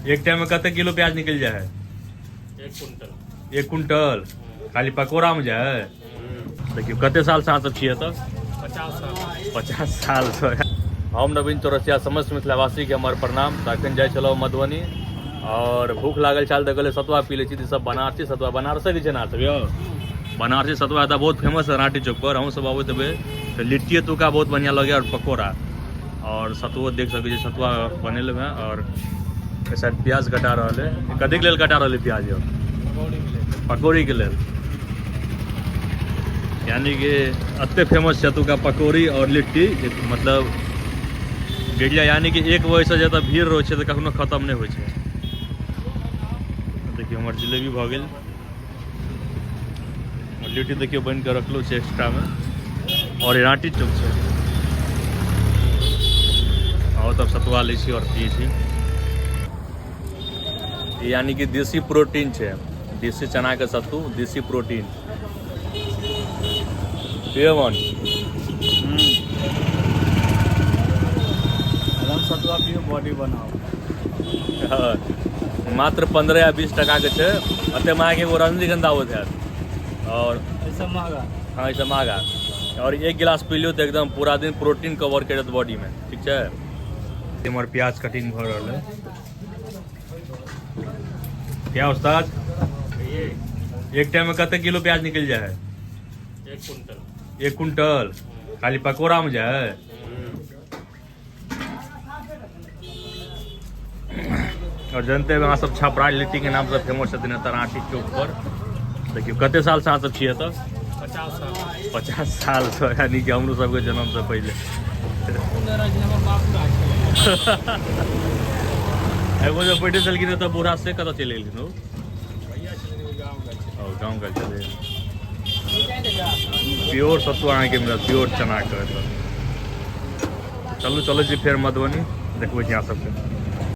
एक टाइम में कते किलो प्याज निकल जाए है? 1 कुंटल खाली पकौड़ा में जाए। देखियो कते साल से अहाँ सब छियै तो? 50 साल से। हम नवीन चौरसिया समस्त मिथिलावासी के हमर प्रणाम। तखन जाइ छलहुँ मधुबनी और भूख लागल छल तऽ कहलियै सतुआ पी लै छी। सब बनारसी सतुआ, बनारसे के छै ना सब यौ? बनारसी सतुआ तऽ बहुत फेमस है राँटी चौक पर। हम सब अबैत हेबै तऽ लिट्टी एतुका बहुत बढ़िया लगे और पकौड़ा और सतुओ देख सकै छी। सतुआ बनेले हैं और शायद प्याज कटा रहा है। कथी के लेल कटा रहा है प्याज यौ? पकौड़ी के लेल। यानी कि अत्ते फेमस है एतुका पकौड़ी और लिट्टी, मतलब गेलिया। यानी कि 1 बजे से जब भीड़ रहे छै तऽ कखनो खत्म नहीं होइ छै। देखियो हमर जिलेबी भऽ गेल। लिट्टी देखियो बन के रखलो छै एक्स्ट्रा में और राँटी चौक छै। और तब सतुआ लै छी और पियै छी। यानी कि देसी प्रोटीन है, देसी चना के सत्तू, देसी प्रोटीन। सतुआ पियो बॉडी बनाओ। मात्र 15 या 20 टका के छै। अते महंगे वो रजनीगंधा होत है और ऐसा महंगा। हाँ ऐसा महंगा। और 1 गिलास पी लियो तो एकदम पूरा दिन प्रोटीन कवर करत बॉडी में। ठीक है। हमर प्याज कटिंग भ रहल है। क्या उस्ताद? एक टाइम में कते किलो प्याज निकल जाए है? 1 कुंटल खाली पकौड़ा में जाए। और जानते हैं सब छपरा लिट्टी के नाम से फेमस है राँटी चौक पर। देखियो कते साल से अहाँ सब छियै तो? 50 साल से। यानी कि हमरो सबके जन्म से पहले। एगो जो बैठे चलखिन तो बूढ़ा से कतऽ चलि गेलखिन ओ? गाँव का चले। प्योर सत्तू अहाँ के मिलत, प्योर चना के। चलू चलो जी फिर मधुबनी देखबै यहाँ सबके।